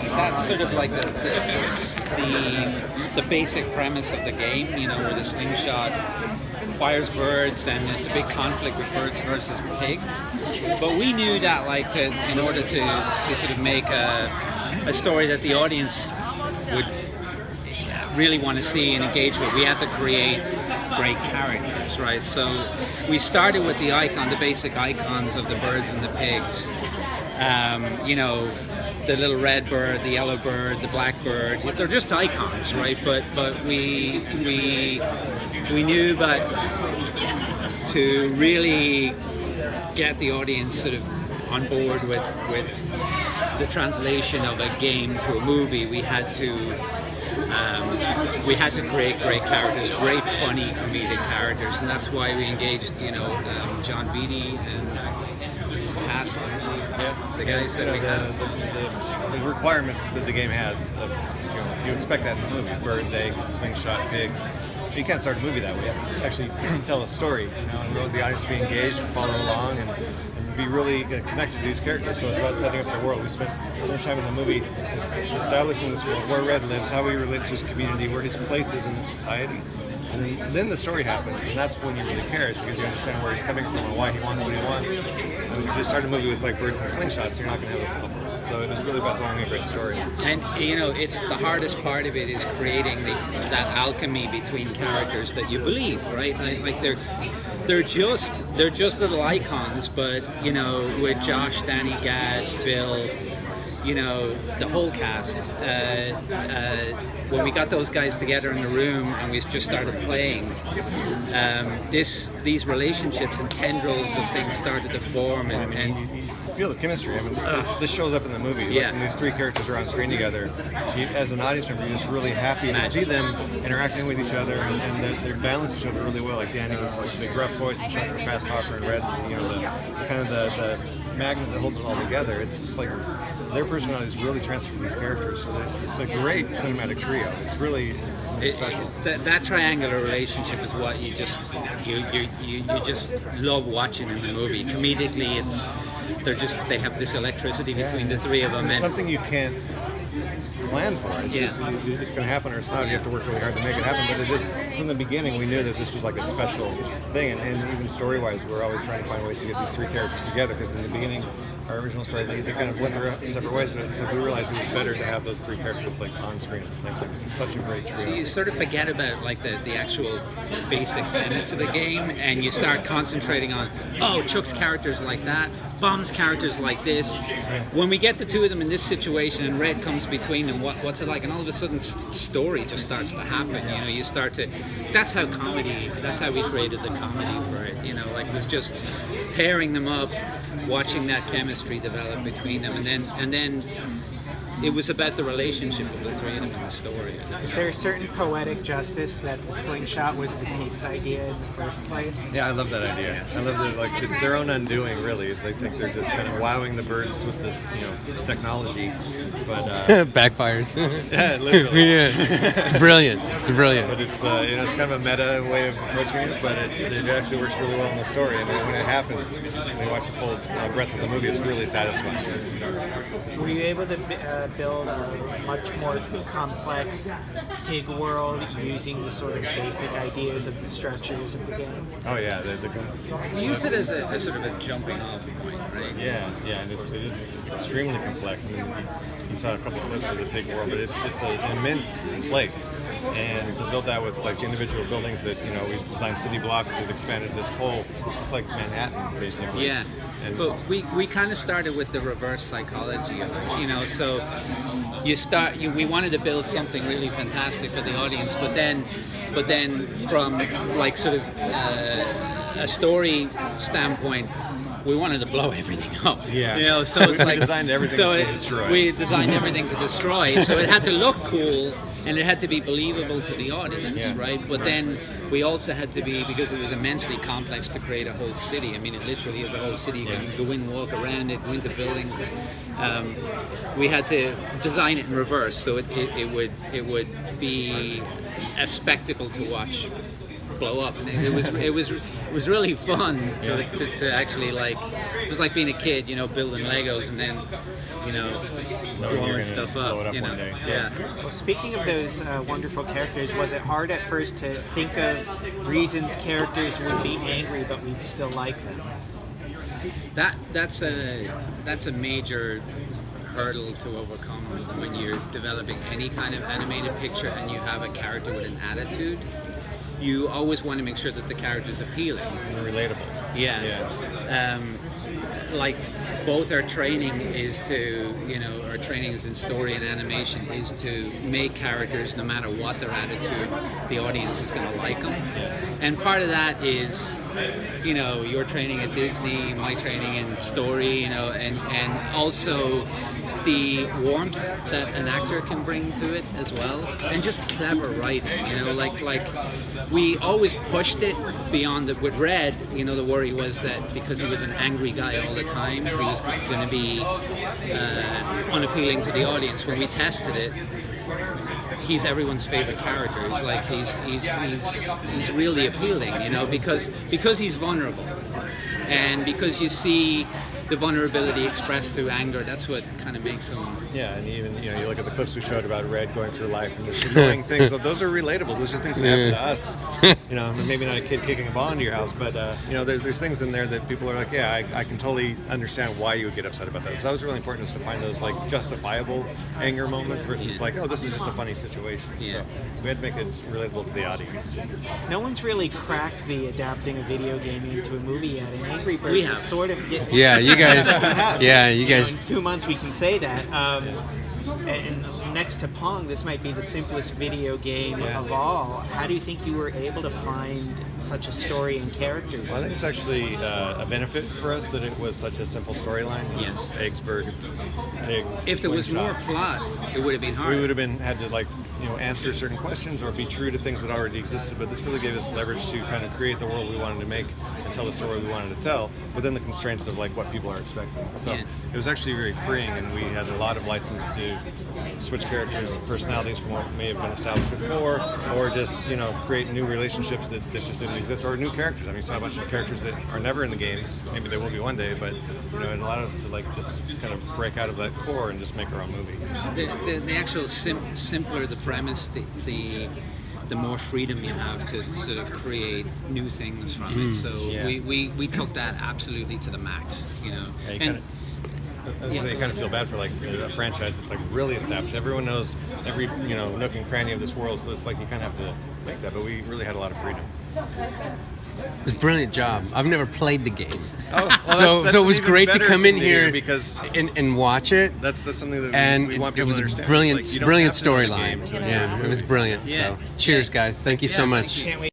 that's sort of like the basic premise of the game, you know, where the slingshot fires birds, and it's a big conflict with birds versus pigs. But we knew that, like, in order to sort of make a story that the audience would really want to see and engage with, we had to create great characters, right? So we started with the basic icons of the birds and the pigs. You know, the little red bird, the yellow bird, the black bird. They're just icons, right? But we knew that to really get the audience sort of on board with the translation of a game to a movie, we had to create great characters, great funny comedic characters, and that's why we engaged, you know, John Beatty and cast the guys that we have. The requirements that the game has, of, you know, you expect that in the movie: birds, eggs, slingshot, pigs. You can't start a movie that way. You have to actually tell a story, you know, and really the audience be engaged and follow along and be really connected to these characters. So it's about setting up the world. We spent so much time in the movie establishing this world, where Red lives, how he relates to his community, where his place is in the society. And then the story happens, and that's when you really care, because you understand where he's coming from and why he wants what he wants. And if you just start a movie with like birds and slingshots, you're not going to have a film. So it was really about telling a great story. And you know, it's the hardest part of it is creating that alchemy between characters that you believe, right? Like they're just little icons, but you know, with Josh, Danny, Gad, Bill, you know, the whole cast. When we got those guys together in the room and we just started playing, these relationships and tendrils of things started to form, and you feel the chemistry. I mean, this shows up in the movie. Yeah. Like, when these three characters are on screen together, as an audience member, you're just really happy to see them interacting with each other, and they balance each other really well. Like Danny was like the gruff voice, and Chuck's the fast talker, and Red's, you know, the kind of the magnet that holds it all together. It's just like their personalities really transfer to these characters. So it's a great cinematic trio. It's really special. That triangular relationship is what you just love watching in the movie. Comedically, they have this electricity between the three of them. It's something you can't plan for. It's going to happen or it's not. You have to work really hard to make it happen. But it just, from the beginning, we knew that this was like a special thing. And even story-wise, we're always trying to find ways to get these three characters together, because in the beginning, our original story, they kind of went their separate ways, but so we realized it was better to have those three characters like on screen at the same time. It's such a great trio. So you sort of forget about like the actual basic tenets of the game, and you start concentrating on, oh, Chuck's character's like that, Bomb's character's like this. When we get the two of them in this situation and Red comes between them, what's it like? And all of a sudden, story just starts to happen. You know, you start to. That's how we created the comedy for it. You know, like it was just pairing them up, watching that chemistry develop between them, and then it was about the relationship of the three of them in the story. Is there a certain poetic justice that the slingshot was the pig's idea in the first place? Yeah, I love that idea. Yes. I love that, like, it's their own undoing, really. Is they think they're just kind of wowing the birds with this, you know, technology, but backfires. Yeah, literally. Yeah, it's brilliant. It's brilliant. But it's you know, it's kind of a meta way of approaching it, but it actually works really well in the story. And when it happens, when you watch the full breadth of the movie, it's really satisfying. Were you able to build a much more complex pig world using the sort of basic ideas of the structures of the game? Oh yeah, We use it as a sort of a jumping off point, right? Yeah, and it is extremely complex. I mean, you saw a couple of clips of the pig world, but it's an immense place, and to build that with like individual buildings that, you know, we've designed city blocks that expanded this whole, it's like Manhattan basically. Yeah. But we kind of started with the reverse psychology of it, you know. So we wanted to build something really fantastic for the audience, but then from like sort of a story standpoint, we wanted to blow everything up. Yeah. You know, so it's like designed everything to destroy. We designed everything to destroy. So it had to look cool and it had to be believable to the audience, right? But then we also had to be, because it was immensely complex to create a whole city. I mean, it literally is a whole city. You can go in, walk around it, go into buildings. We had to design it in reverse, so it would be a spectacle to watch blow up, and it was really fun to actually, like, it was like being a kid, you know, building Legos and then, you know, blowing stuff blow it up, up you know. one day. Yeah. Well, speaking of those wonderful characters, was it hard at first to think of reasons characters would be angry but we'd still like them? That's a major hurdle to overcome when you're developing any kind of animated picture and you have a character with an attitude. You always want to make sure that the character is appealing And relatable. Yeah. Like, both our training is to, you know, our training is in story and animation is to make characters, no matter what their attitude, the audience is going to like them. And part of that is, you know, your training at Disney, my training in story, you know, and also the warmth that an actor can bring to it as well, and just clever writing, you know, like we always pushed it beyond with Red. You know, the worry was that because he was an angry guy all the time, he was going to be unappealing to the audience. When we tested it, he's everyone's favorite character. He's like he's really appealing, you know, because he's vulnerable, and because you see the vulnerability expressed through anger. That's what kind of makes him. Yeah, and even, you know, you look at the clips we showed about Red going through life and just annoying things. Those are relatable. Those are things that happen to us. You know, maybe not a kid kicking a ball into your house, but you know, there's things in there that people are like, yeah, I can totally understand why you would get upset about that. So that was really important, is to find those, like, justifiable anger moments versus like, oh, this is just a funny situation. Yeah. So we had to make it relatable to the audience. No one's really cracked the adapting a video game into a movie yet, and Angry Birds We is have. sort of getting. Yeah, you guys. Yeah, you You know, guys. in 2 months we can say that. And next to Pong, this might be the simplest video game of all. How do you think you were able to find such a story and characters? Well, I think it's actually a benefit for us that it was such a simple storyline. Yes. Eggs, birds, pigs. If there was slingshot. more plot, it would have been hard. We would have had to, like, you know, answer certain questions or be true to things that already existed, but this really gave us leverage to kind of create the world we wanted to make and tell the story we wanted to tell within the constraints of, like, what people are expecting. So it was actually very freeing, and we had a lot of license to switch characters, personalities from what may have been established before, or just, you know, create new relationships that just didn't exist, or new characters. I mean, saw a bunch of characters that are never in the games. Maybe they will be one day, but, you know, it allowed us to, like, just kind of break out of that core and just make our own movie. The actual simpler the premise, the more freedom you have to sort of create new things from it. So we took that absolutely to the max, you know. Yeah, you and I was gonna say, you kind of feel bad for, like, a franchise that's, like, really established. Everyone knows every, you know, nook and cranny of this world, so it's like you kind of have to make that. But we really had a lot of freedom. It was a brilliant job. I've never played the game. Oh, So it was even great to better come in thing here because and watch it. that's something that And we want it people was to a understand. brilliant, Like, you don't brilliant have to know the storyline. game to Yeah, enjoy the it was movie. brilliant. Yeah. So, cheers, guys. Thank you so Yeah, much. thank you. Can't wait.